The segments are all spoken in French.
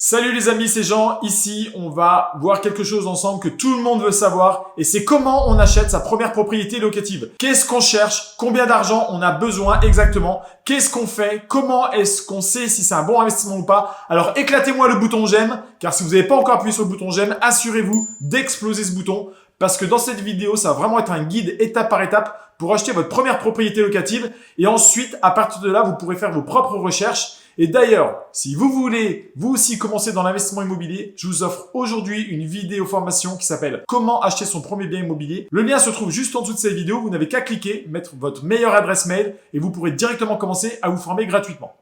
Salut les amis, c'est Jean. Ici, on va voir quelque chose ensemble que tout le monde veut savoir et c'est comment on achète sa première propriété locative. Qu'est-ce qu'on cherche? Combien d'argent on a besoin exactement? Qu'est-ce qu'on fait? Comment est-ce qu'on sait si c'est un bon investissement ou pas? Alors éclatez-moi le bouton j'aime, car si vous n'avez pas encore appuyé sur le bouton j'aime, assurez-vous d'exploser ce bouton parce que dans cette vidéo, ça va vraiment être un guide étape par étape pour acheter votre première propriété locative et ensuite, à partir de là, vous pourrez faire vos propres recherches. Et d'ailleurs, si vous voulez vous aussi commencer dans l'investissement immobilier, je vous offre aujourd'hui une vidéo formation qui s'appelle « Comment acheter son premier bien immobilier ». Le lien se trouve juste en dessous de cette vidéo. Vous n'avez qu'à cliquer, mettre votre meilleure adresse mail et vous pourrez directement commencer à vous former gratuitement.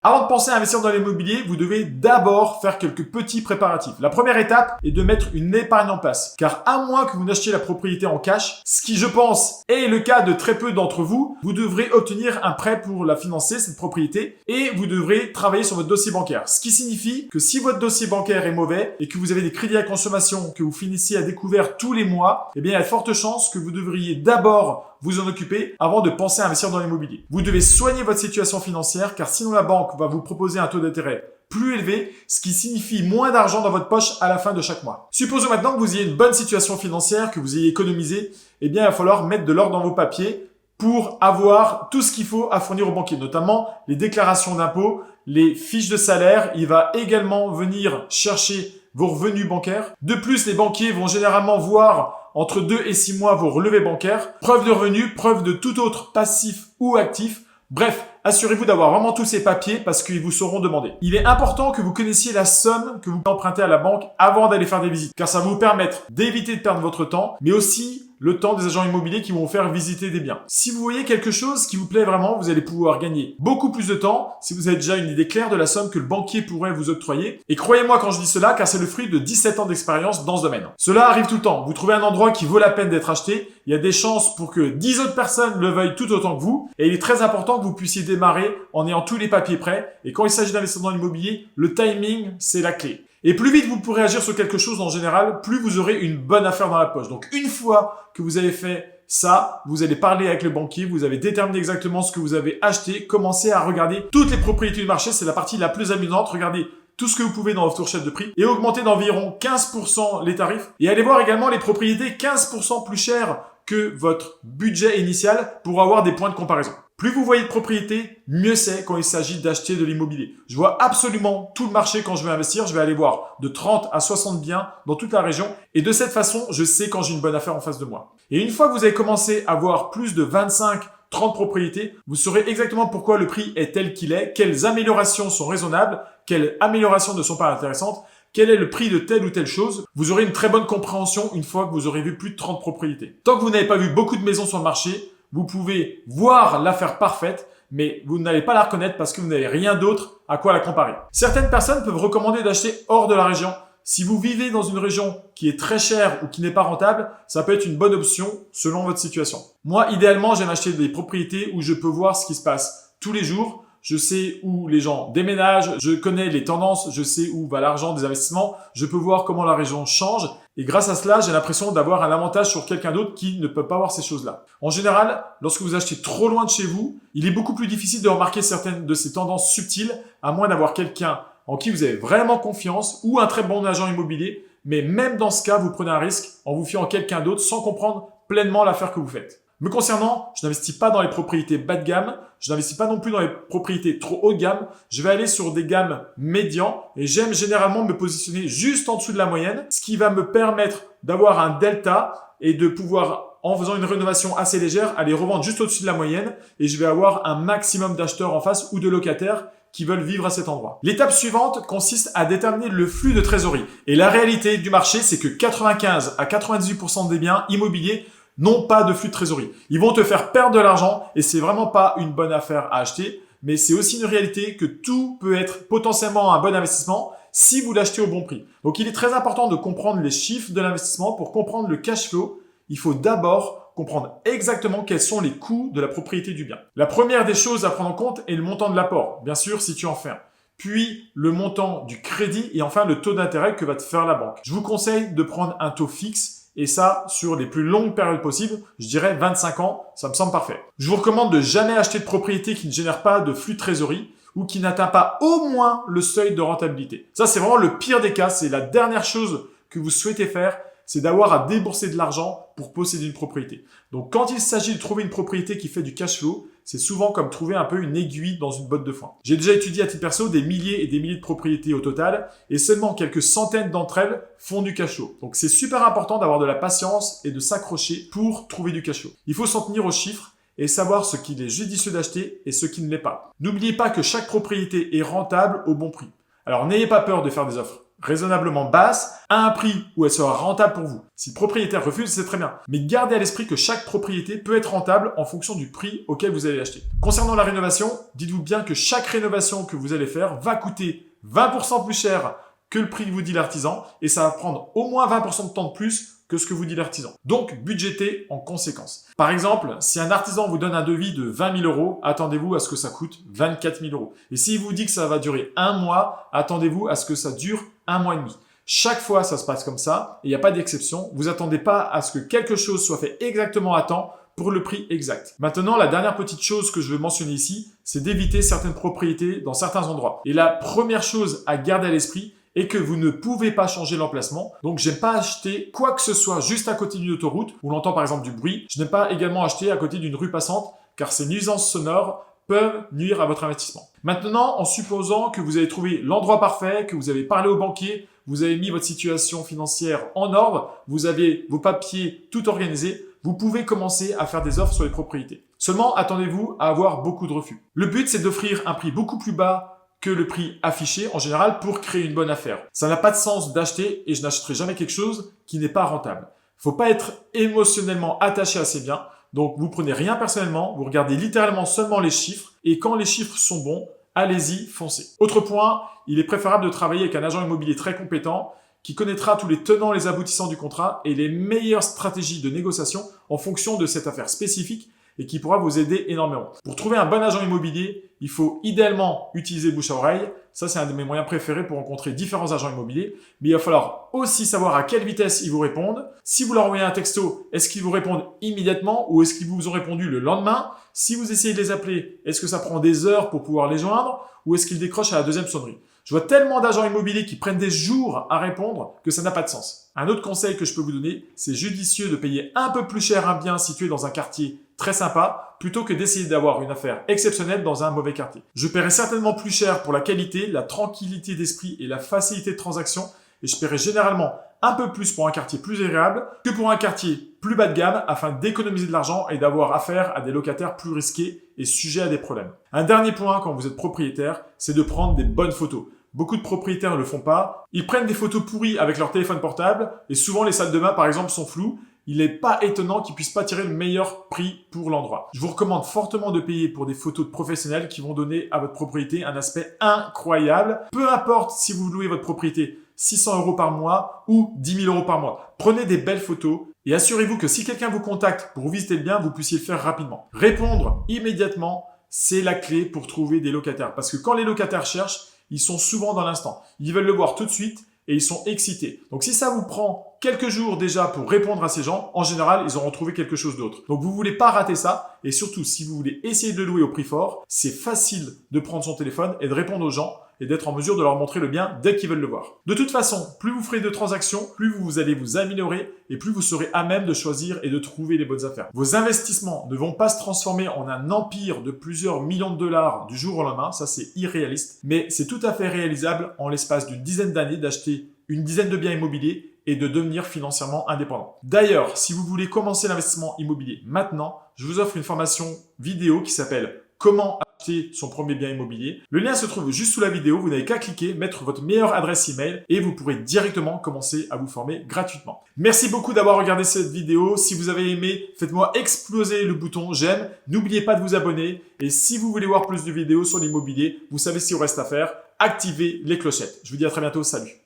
Avant de penser à investir dans l'immobilier, vous devez d'abord faire quelques petits préparatifs. La première étape est de mettre une épargne en place. Car à moins que vous n'achetiez la propriété en cash, ce qui je pense est le cas de très peu d'entre vous, vous devrez obtenir un prêt pour la financer, cette propriété, et vous devrez travailler sur votre dossier bancaire. Ce qui signifie que si votre dossier bancaire est mauvais et que vous avez des crédits à consommation que vous finissez à découvert tous les mois, eh bien il y a de fortes chances que vous devriez d'abord vous en occuper avant de penser à investir dans l'immobilier. Vous devez soigner votre situation financière car sinon la banque va vous proposer un taux d'intérêt plus élevé, ce qui signifie moins d'argent dans votre poche à la fin de chaque mois. Supposons maintenant que vous ayez une bonne situation financière, que vous ayez économisé, eh bien il va falloir mettre de l'ordre dans vos papiers pour avoir tout ce qu'il faut à fournir au banquier, notamment les déclarations d'impôts, les fiches de salaire. Il va également venir chercher vos revenus bancaires. De plus, les banquiers vont généralement voir entre 2 et 6 mois vos relevés bancaires, preuve de revenus, preuve de tout autre passif ou actif. Bref, assurez-vous d'avoir vraiment tous ces papiers parce qu'ils vous seront demandés. Il est important que vous connaissiez la somme que vous empruntez à la banque avant d'aller faire des visites, car ça va vous permettre d'éviter de perdre votre temps, mais aussi le temps des agents immobiliers qui vont vous faire visiter des biens. Si vous voyez quelque chose qui vous plaît vraiment, vous allez pouvoir gagner beaucoup plus de temps si vous avez déjà une idée claire de la somme que le banquier pourrait vous octroyer. Et croyez-moi quand je dis cela, car c'est le fruit de 17 ans d'expérience dans ce domaine. Cela arrive tout le temps. Vous trouvez un endroit qui vaut la peine d'être acheté, il y a des chances pour que 10 autres personnes le veuillent tout autant que vous, et il est très important que vous puissiez démarrer en ayant tous les papiers prêts. Et quand il s'agit d'investir dans l'immobilier, le timing, c'est la clé. Et plus vite vous pourrez agir sur quelque chose en général, plus vous aurez une bonne affaire dans la poche. Donc une fois que vous avez fait ça, vous allez parler avec le banquier, vous avez déterminé exactement ce que vous avez acheté, commencez à regarder toutes les propriétés du marché, c'est la partie la plus amusante. Regardez tout ce que vous pouvez dans votre fourchette de prix et augmentez d'environ 15% les tarifs. Et allez voir également les propriétés 15% plus chères que votre budget initial pour avoir des points de comparaison. Plus vous voyez de propriétés, mieux c'est quand il s'agit d'acheter de l'immobilier. Je vois absolument tout le marché quand je vais investir. Je vais aller voir de 30 à 60 biens dans toute la région. Et de cette façon, je sais quand j'ai une bonne affaire en face de moi. Et une fois que vous avez commencé à voir plus de 25, 30 propriétés, vous saurez exactement pourquoi le prix est tel qu'il est, quelles améliorations sont raisonnables, quelles améliorations ne sont pas intéressantes, quel est le prix de telle ou telle chose. Vous aurez une très bonne compréhension une fois que vous aurez vu plus de 30 propriétés. Tant que vous n'avez pas vu beaucoup de maisons sur le marché, vous pouvez voir l'affaire parfaite, mais vous n'allez pas la reconnaître parce que vous n'avez rien d'autre à quoi la comparer. Certaines personnes peuvent recommander d'acheter hors de la région. Si vous vivez dans une région qui est très chère ou qui n'est pas rentable, ça peut être une bonne option selon votre situation. Moi, idéalement, j'aime acheter des propriétés où je peux voir ce qui se passe tous les jours. Je sais où les gens déménagent, je connais les tendances, je sais où va l'argent des investissements, je peux voir comment la région change. Et grâce à cela, j'ai l'impression d'avoir un avantage sur quelqu'un d'autre qui ne peut pas voir ces choses-là. En général, lorsque vous achetez trop loin de chez vous, il est beaucoup plus difficile de remarquer certaines de ces tendances subtiles, à moins d'avoir quelqu'un en qui vous avez vraiment confiance ou un très bon agent immobilier. Mais même dans ce cas, vous prenez un risque en vous fiant à quelqu'un d'autre sans comprendre pleinement l'affaire que vous faites. Me concernant, je n'investis pas dans les propriétés bas de gamme, je n'investis pas non plus dans les propriétés trop haut de gamme, je vais aller sur des gammes médians et j'aime généralement me positionner juste en dessous de la moyenne, ce qui va me permettre d'avoir un delta et de pouvoir, en faisant une rénovation assez légère, aller revendre juste au-dessus de la moyenne et je vais avoir un maximum d'acheteurs en face ou de locataires qui veulent vivre à cet endroit. L'étape suivante consiste à déterminer le flux de trésorerie. Et la réalité du marché, c'est que 95 à 98% des biens immobiliers n'ont pas de flux de trésorerie. Ils vont te faire perdre de l'argent et c'est vraiment pas une bonne affaire à acheter, mais c'est aussi une réalité que tout peut être potentiellement un bon investissement si vous l'achetez au bon prix. Donc il est très important de comprendre les chiffres de l'investissement. Pour comprendre le cash flow, il faut d'abord comprendre exactement quels sont les coûts de la propriété du bien. La première des choses à prendre en compte est le montant de l'apport, bien sûr si tu en fais un. Puis le montant du crédit et enfin le taux d'intérêt que va te faire la banque. Je vous conseille de prendre un taux fixe Et ça, sur les plus longues périodes possibles, je dirais 25 ans, ça me semble parfait. Je vous recommande de jamais acheter de propriété qui ne génère pas de flux de trésorerie ou qui n'atteint pas au moins le seuil de rentabilité. Ça, c'est vraiment le pire des cas. C'est la dernière chose que vous souhaitez faire, c'est d'avoir à débourser de l'argent pour posséder une propriété. Donc, quand il s'agit de trouver une propriété qui fait du cash flow, c'est souvent comme trouver un peu une aiguille dans une botte de foin. J'ai déjà étudié à titre perso des milliers et des milliers de propriétés au total et seulement quelques centaines d'entre elles font du cash flow. Donc, c'est super important d'avoir de la patience et de s'accrocher pour trouver du cash flow. Il faut s'en tenir aux chiffres et savoir ce qu'il est judicieux d'acheter et ce qui ne l'est pas. N'oubliez pas que chaque propriété est rentable au bon prix. Alors n'ayez pas peur de faire des offres raisonnablement basses à un prix où elle sera rentable pour vous. Si le propriétaire refuse, c'est très bien. Mais gardez à l'esprit que chaque propriété peut être rentable en fonction du prix auquel vous allez l'acheter. Concernant la rénovation, dites-vous bien que chaque rénovation que vous allez faire va coûter 20% plus cher que le prix que vous dit l'artisan et ça va prendre au moins 20% de temps de plus que ce que vous dit l'artisan. Donc, budgétez en conséquence. Par exemple, si un artisan vous donne un devis de 20 000 euros, attendez-vous à ce que ça coûte 24 000 euros. Et s'il vous dit que ça va durer un mois, attendez-vous à ce que ça dure un mois et demi. Chaque fois, ça se passe comme ça, et il n'y a pas d'exception. Vous attendez pas à ce que quelque chose soit fait exactement à temps pour le prix exact. Maintenant, la dernière petite chose que je veux mentionner ici, c'est d'éviter certaines propriétés dans certains endroits. Et la première chose à garder à l'esprit, et que vous ne pouvez pas changer l'emplacement. Donc, j'aime pas acheter quoi que ce soit juste à côté d'une autoroute où l'on entend par exemple du bruit. Je n'aime pas également acheter à côté d'une rue passante car ces nuisances sonores peuvent nuire à votre investissement. Maintenant, en supposant que vous avez trouvé l'endroit parfait, que vous avez parlé au banquier, vous avez mis votre situation financière en ordre, vous avez vos papiers tout organisés, vous pouvez commencer à faire des offres sur les propriétés. Seulement, attendez-vous à avoir beaucoup de refus. Le but, c'est d'offrir un prix beaucoup plus bas que le prix affiché en général pour créer une bonne affaire. Ça n'a pas de sens d'acheter et je n'achèterai jamais quelque chose qui n'est pas rentable. Faut pas être émotionnellement attaché à ses biens. Donc, vous prenez rien personnellement, vous regardez littéralement seulement les chiffres et quand les chiffres sont bons, allez-y, foncez. Autre point, il est préférable de travailler avec un agent immobilier très compétent qui connaîtra tous les tenants et les aboutissants du contrat et les meilleures stratégies de négociation en fonction de cette affaire spécifique et qui pourra vous aider énormément. Pour trouver un bon agent immobilier, il faut idéalement utiliser bouche à oreille. Ça, c'est un de mes moyens préférés pour rencontrer différents agents immobiliers. Mais il va falloir aussi savoir à quelle vitesse ils vous répondent. Si vous leur envoyez un texto, est-ce qu'ils vous répondent immédiatement ou est-ce qu'ils vous ont répondu le lendemain? Si vous essayez de les appeler, est-ce que ça prend des heures pour pouvoir les joindre ou est-ce qu'ils décrochent à la deuxième sonnerie? Je vois tellement d'agents immobiliers qui prennent des jours à répondre que ça n'a pas de sens. Un autre conseil que je peux vous donner, c'est judicieux de payer un peu plus cher un bien situé dans un quartier très sympa plutôt que d'essayer d'avoir une affaire exceptionnelle dans un mauvais quartier. Je paierai certainement plus cher pour la qualité, la tranquillité d'esprit et la facilité de transaction et je paierai généralement un peu plus pour un quartier plus agréable que pour un quartier plus bas de gamme afin d'économiser de l'argent et d'avoir affaire à des locataires plus risqués et sujets à des problèmes. Un dernier point quand vous êtes propriétaire, c'est de prendre des bonnes photos. Beaucoup de propriétaires ne le font pas. Ils prennent des photos pourries avec leur téléphone portable et souvent les salles de bain par exemple sont floues. Il n'est pas étonnant qu'ils puissent pas tirer le meilleur prix pour l'endroit. Je vous recommande fortement de payer pour des photos de professionnels qui vont donner à votre propriété un aspect incroyable. Peu importe si vous louez votre propriété 600 € par mois ou 10 000 € par mois. Prenez des belles photos et assurez-vous que si quelqu'un vous contacte pour visiter le bien, vous puissiez le faire rapidement. Répondre immédiatement, c'est la clé pour trouver des locataires. Parce que quand les locataires cherchent, ils sont souvent dans l'instant. Ils veulent le voir tout de suite et ils sont excités. Donc si ça vous prend quelques jours déjà pour répondre à ces gens, en général, ils auront trouvé quelque chose d'autre. Donc vous voulez pas rater ça et surtout si vous voulez essayer de louer au prix fort, c'est facile de prendre son téléphone et de répondre aux gens et d'être en mesure de leur montrer le bien dès qu'ils veulent le voir. De toute façon, plus vous ferez de transactions, plus vous allez vous améliorer et plus vous serez à même de choisir et de trouver les bonnes affaires. Vos investissements ne vont pas se transformer en un empire de plusieurs millions de dollars du jour au lendemain, ça c'est irréaliste, mais c'est tout à fait réalisable en l'espace d'une dizaine d'années d'acheter une dizaine de biens immobiliers et de devenir financièrement indépendant. D'ailleurs, si vous voulez commencer l'investissement immobilier maintenant, je vous offre une formation vidéo qui s'appelle « Comment acheter son premier bien immobilier ». Le lien se trouve juste sous la vidéo, vous n'avez qu'à cliquer, mettre votre meilleure adresse email et vous pourrez directement commencer à vous former gratuitement. Merci beaucoup d'avoir regardé cette vidéo. Si vous avez aimé, faites-moi exploser le bouton j'aime. N'oubliez pas de vous abonner et si vous voulez voir plus de vidéos sur l'immobilier, vous savez ce qu'il vous reste à faire, activez les clochettes. Je vous dis à très bientôt, salut.